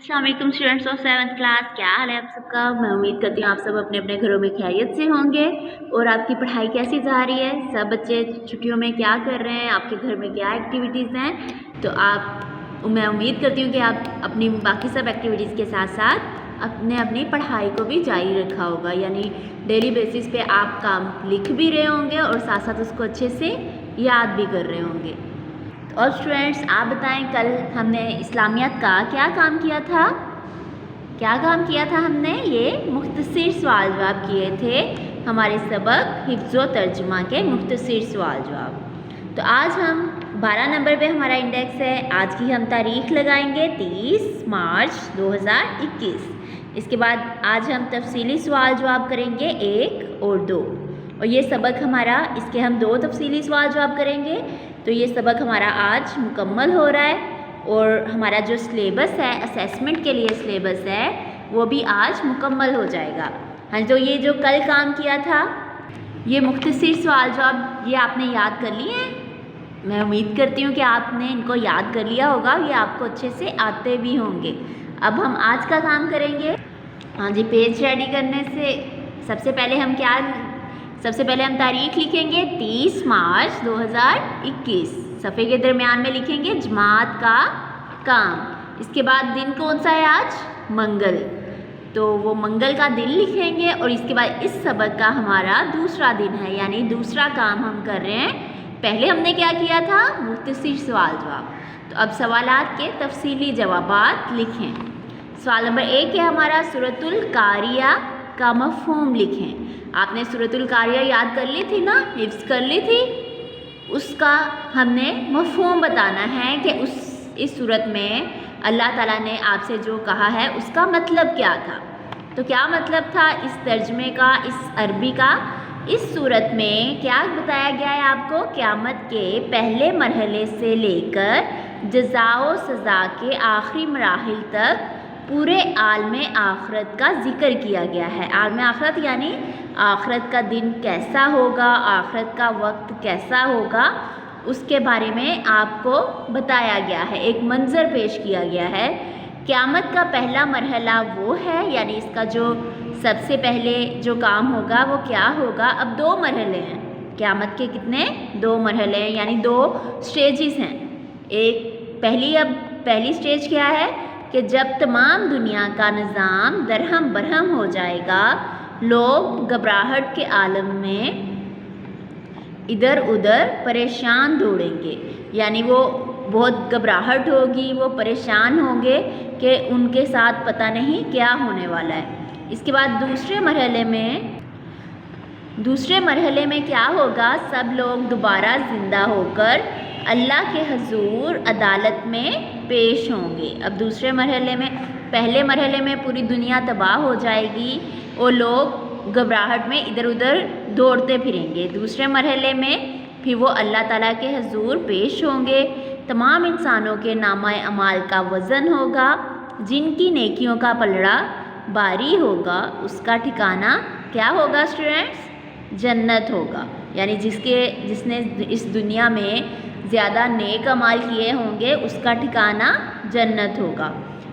अस्सलाम वालेकुम students of 7th class. क्या हाल है आप सबका। मैं उम्मीद करती हूँ आप सब अपने अपने घरों में खैरियत से होंगे और आपकी पढ़ाई कैसी जा रही है। सब बच्चे छुट्टियों में क्या कर रहे हैं, आपके घर में क्या एक्टिविटीज़ हैं। तो मैं उम्मीद करती हूँ कि आप अपनी बाकी सब एक्टिविटीज़ के साथ साथ अपनी पढ़ाई को भी जारी रखा होगा, यानी डेली बेसिस पे आप काम लिख भी रहे होंगे और साथ साथ उसको अच्छे से याद भी कर रहे होंगे। और स्टूडेंट्स आप बताएं, कल हमने इस्लामियात का क्या काम किया था। हमने ये मुख्तसर सवाल जवाब किए थे। हमारे सबक हिफ्ज़ व तर्जुमा के मुख्तसर सवाल जवाब। तो आज हम 12 नंबर पे हमारा इंडेक्स है। आज की हम तारीख लगाएंगे 30 मार्च 2021। इसके बाद आज हम तफसीली सवाल जवाब करेंगे 1 और 2, और ये सबक हमारा, इसके हम 2 तफसीली सवाल जवाब करेंगे। तो ये सबक हमारा आज मुकम्मल हो रहा है और हमारा जो सिलेबस है, असेसमेंट के लिए सिलेबस है, वो भी आज मुकम्मल हो जाएगा। हाँ, तो ये जो कल काम किया था, ये मुख्तसर सवाल जवाब, ये आपने याद कर लिए हैं। मैं उम्मीद करती हूँ कि आपने इनको याद कर लिया होगा, ये आपको अच्छे से आते भी होंगे। अब हम आज का काम करेंगे। हाँ जी, पेज रेडी करने से सबसे पहले हम तारीख लिखेंगे 30 मार्च 2021। सफ़े के दरमियान में लिखेंगे जमात का काम। इसके बाद दिन कौन सा है आज, मंगल, तो वो मंगल का दिन लिखेंगे। और इसके बाद इस सबक का हमारा दूसरा दिन है, यानी दूसरा काम हम कर रहे हैं। पहले हमने क्या किया था, मुख्तसर सवाल जवाब। तो अब सवालात के तफसीली जवाबात लिखें। सवाल नंबर 1 है हमारा, सूरतुल कारिया का मफ़हूम लिखें। आपने सूरतुल कारिया याद कर ली थी ना, हिफ्ज़ कर ली थी। उसका हमने मफ़हूम बताना है कि इस सूरत में अल्लाह ताला ने आपसे जो कहा है उसका मतलब क्या था। तो क्या मतलब था इस तर्जमे का, इस अरबी का। इस सूरत में क्या बताया गया है आपको, क़यामत के पहले मरहले से लेकर जज़ा व सज़ा के आखिरी मराहिल तक पूरे आलमे आखरत का ज़िक्र किया गया है। आलमे आखरत यानी आखरत का दिन कैसा होगा, आखरत का वक्त कैसा होगा, उसके बारे में आपको बताया गया है, एक मंज़र पेश किया गया है। क़यामत का पहला मरहला वो है, यानी इसका जो सबसे पहले जो काम होगा वो क्या होगा। अब 2 मरहले हैं क़यामत के, कितने, 2 मरहले हैं, यानी 2 स्टेजेस हैं। पहली स्टेज क्या है कि जब तमाम दुनिया का निज़ाम दरहम बरहम हो जाएगा, लोग घबराहट के आलम में इधर उधर परेशान दौड़ेंगे, यानी वो बहुत घबराहट होगी, वो परेशान होंगे कि उनके साथ पता नहीं क्या होने वाला है। इसके बाद दूसरे मरहले में क्या होगा, सब लोग दोबारा ज़िंदा होकर अल्लाह के हजूर अदालत में पेश होंगे। अब दूसरे मरहले में, पहले मरहले में पूरी दुनिया तबाह हो जाएगी और लोग घबराहट में इधर उधर दौड़ते फिरेंगे। दूसरे मरहले में फिर वो अल्लाह ताला के हजूर पेश होंगे। तमाम इंसानों के नामाए अमाल का वज़न होगा। जिनकी नेकियों का पलड़ा भारी होगा उसका ठिकाना क्या होगा स्टूडेंट्स, जन्नत होगा। यानी जिसने इस दुनिया में ज़्यादा नेक अमाल किए होंगे उसका ठिकाना जन्नत होगा।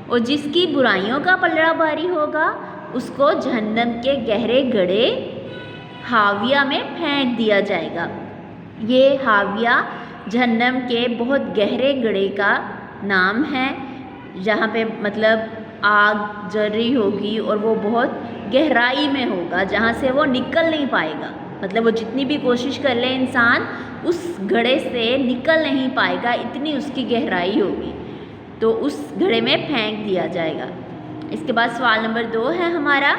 और जिसकी बुराइयों का पलड़ा भारी होगा उसको जहन्नम के गहरे गड्ढे हाविया में फेंक दिया जाएगा। ये हाविया जहन्नम के बहुत गहरे गड्ढे का नाम है, जहाँ पे मतलब आग जल रही होगी और वो बहुत गहराई में होगा, जहाँ से वो निकल नहीं पाएगा। मतलब वो जितनी भी कोशिश कर ले इंसान, उस गड्ढे से निकल नहीं पाएगा, इतनी उसकी गहराई होगी। तो उस गड्ढे में फेंक दिया जाएगा। इसके बाद सवाल नंबर 2 है हमारा,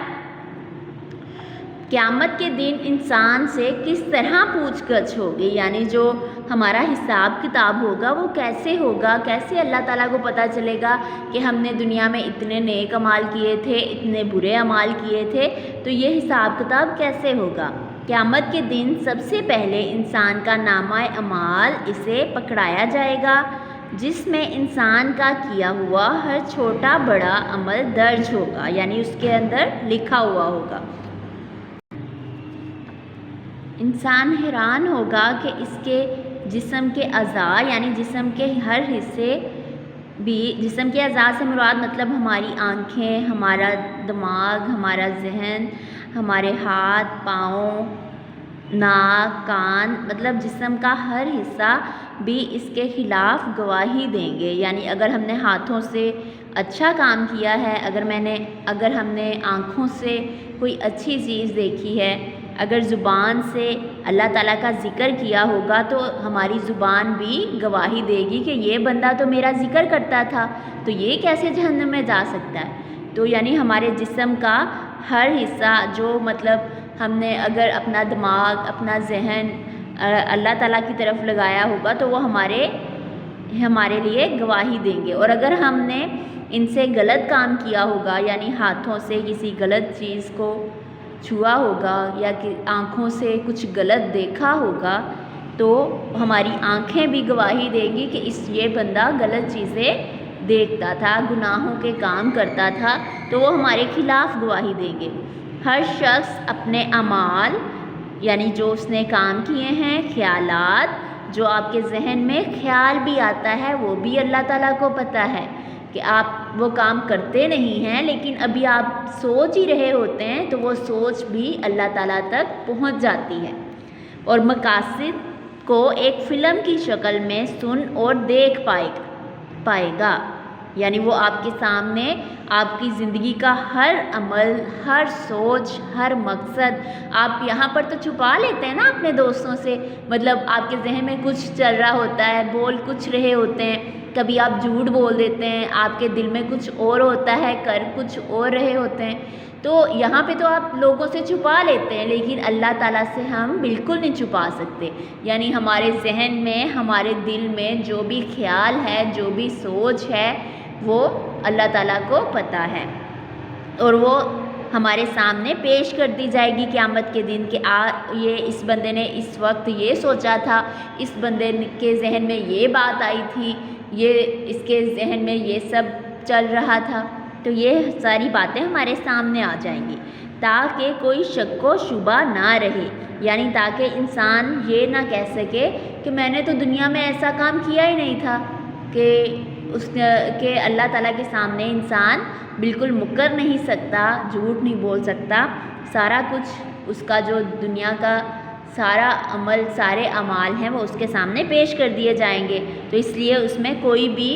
क़यामत के दिन इंसान से किस तरह पूछगछ होगी, यानी जो हमारा हिसाब किताब होगा वो कैसे होगा, कैसे अल्लाह ताला को पता चलेगा कि हमने दुनिया में इतने नेक अमाल किए थे, इतने बुरे अमाल किए थे, तो ये हिसाब किताब कैसे होगा। क़यामत के दिन सबसे पहले इंसान का नामाए अमाल इसे पकड़ाया जाएगा, जिसमें इंसान का किया हुआ हर छोटा बड़ा अमल दर्ज होगा, यानी उसके अंदर लिखा हुआ होगा। इंसान हैरान होगा कि इसके जिस्म के अज़ा, यानी जिस्म के हर हिस्से بھی جسم کے اعضاء سے مراد مطلب ہماری آنکھیں، ہمارا دماغ، ہمارا ذہن، ہمارے ہاتھ، پاؤں، ناک، کان، مطلب جسم کا ہر حصہ بھی اس کے خلاف گواہی دیں گے. یعنی اگر ہم نے ہاتھوں سے اچھا کام کیا ہے، اگر ہم نے آنکھوں سے کوئی اچھی چیز دیکھی ہے، اگر زبان سے اللہ تعالیٰ کا ذکر کیا ہوگا تو ہماری زبان بھی گواہی دے گی کہ یہ بندہ تو میرا ذکر کرتا تھا، تو یہ کیسے جہنم میں جا سکتا ہے. تو یعنی ہمارے جسم کا ہر حصہ جو مطلب ہم نے اگر اپنا دماغ، اپنا ذہن اللہ تعالیٰ کی طرف لگایا ہوگا تو وہ ہمارے لیے گواہی دیں گے. اور اگر ہم نے ان سے غلط کام کیا ہوگا، یعنی ہاتھوں سے کسی غلط چیز کو چھوا ہوگا یا کہ آنکھوں سے کچھ غلط دیکھا ہوگا تو ہماری آنکھیں بھی گواہی دیں گی کہ یہ بندہ غلط چیزیں دیکھتا تھا، گناہوں کے کام کرتا تھا، تو وہ ہمارے خلاف گواہی دیں گے. ہر شخص اپنے اعمال، یعنی جو اس نے کام کیے ہیں، خیالات، جو آپ کے ذہن میں خیال بھی آتا ہے وہ بھی اللہ تعالیٰ کو پتہ ہے کہ آپ وہ کام کرتے نہیں ہیں لیکن ابھی آپ سوچ ہی رہے ہوتے ہیں، تو وہ سوچ بھی اللہ تعالیٰ تک پہنچ جاتی ہے. اور مقاصد کو ایک فلم کی شکل میں سن اور دیکھ پائے گا. یعنی وہ آپ کے سامنے آپ کی زندگی کا ہر عمل، ہر سوچ، ہر مقصد، آپ یہاں پر تو چھپا لیتے ہیں نا اپنے دوستوں سے، مطلب آپ کے ذہن میں کچھ چل رہا ہوتا ہے، بول کچھ رہے ہوتے ہیں، کبھی آپ جھوٹ بول دیتے ہیں، آپ کے دل میں کچھ اور ہوتا ہے، کر کچھ اور رہے ہوتے ہیں. تو یہاں پہ تو آپ لوگوں سے چھپا لیتے ہیں لیکن اللہ تعالیٰ سے ہم بالکل نہیں چھپا سکتے. یعنی ہمارے ذہن میں، ہمارے دل میں جو بھی خیال ہے، جو بھی سوچ ہے، وہ اللہ تعالیٰ کو پتہ ہے اور وہ ہمارے سامنے پیش کر دی جائے گی قیامت کے دن کہ اس بندے نے اس وقت یہ سوچا تھا، اس بندے کے ذہن میں یہ بات آئی تھی، اس کے ذہن میں یہ سب چل رہا تھا. تو یہ ساری باتیں ہمارے سامنے آ جائیں گی تاکہ کوئی شک و شبہ نہ رہے. یعنی تاکہ انسان یہ نہ کہہ سکے کہ میں نے تو دنیا میں ایسا کام کیا ہی نہیں تھا، کہ اللہ تعالیٰ کے سامنے انسان بالکل مکر نہیں سکتا، جھوٹ نہیں بول سکتا. سارا کچھ اس کا جو دنیا کا سارا عمل، سارے اعمال ہیں وہ اس کے سامنے پیش کر دیے جائیں گے. تو اس لیے اس میں کوئی بھی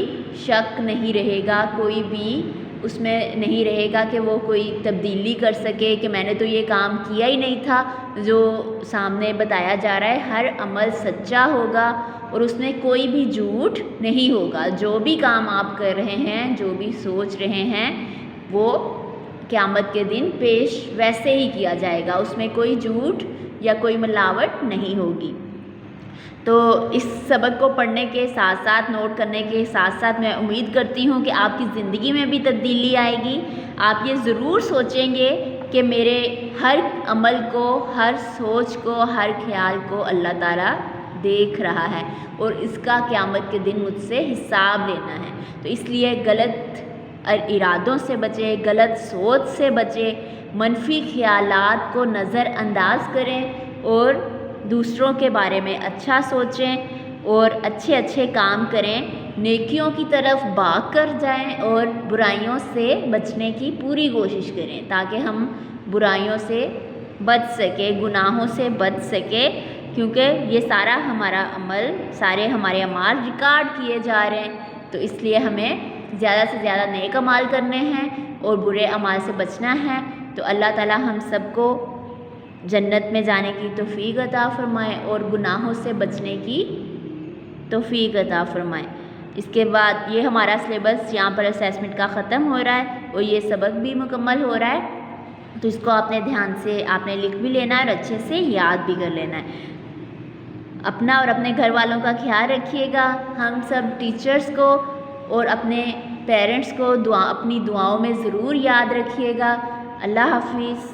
شک نہیں رہے گا، کوئی بھی اس میں نہیں رہے گا کہ وہ کوئی تبدیلی کر سکے کہ میں نے تو یہ کام کیا ہی نہیں تھا. جو سامنے بتایا جا رہا ہے ہر عمل سچا ہوگا اور اس میں کوئی بھی جھوٹ نہیں ہوگا. جو بھی کام آپ کر رہے ہیں، جو بھی سوچ رہے ہیں، وہ قیامت کے دن پیش ویسے ہی کیا جائے گا، اس میں کوئی جھوٹ یا کوئی ملاوٹ نہیں ہوگی. تو اس سبق کو پڑھنے کے ساتھ ساتھ، نوٹ کرنے کے ساتھ ساتھ میں امید کرتی ہوں کہ آپ کی زندگی میں بھی تبدیلی آئے گی. آپ یہ ضرور سوچیں گے کہ میرے ہر عمل کو، ہر سوچ کو، ہر خیال کو اللہ تعالیٰ دیکھ رہا ہے اور اس کا قیامت کے دن مجھ سے حساب لینا ہے. تو اس لیے غلط ارادوں سے بچیں، غلط سوچ سے بچیں، منفی خیالات کو نظر انداز کریں اور دوسروں کے بارے میں اچھا سوچیں اور اچھے کام کریں، نیکیوں کی طرف بھاگ کر جائیں اور برائیوں سے بچنے کی پوری کوشش کریں تاکہ ہم برائیوں سے بچ سکیں، گناہوں سے بچ سکیں. کیونکہ یہ سارا ہمارا عمل، سارے ہمارے اعمال ریکارڈ کیے جا رہے ہیں. تو اس لیے ہمیں زیادہ سے زیادہ نیک اعمال کرنے ہیں اور برے اعمال سے بچنا ہے. تو اللہ تعالیٰ ہم سب کو جنت میں جانے کی توفیق عطا فرمائے اور گناہوں سے بچنے کی توفیق عطا فرمائے. اس کے بعد یہ ہمارا سلیبس یہاں پر اسیسمنٹ کا ختم ہو رہا ہے اور یہ سبق بھی مکمل ہو رہا ہے. تو اس کو آپ نے دھیان سے آپ نے لکھ بھی لینا ہے اور اچھے سے یاد بھی کر لینا ہے. اپنا اور اپنے گھر والوں کا خیال رکھیے گا. ہم سب ٹیچرز کو اور اپنے پیرنٹس کو اپنی دعاؤں میں ضرور یاد رکھیے گا. اللہ حافظ.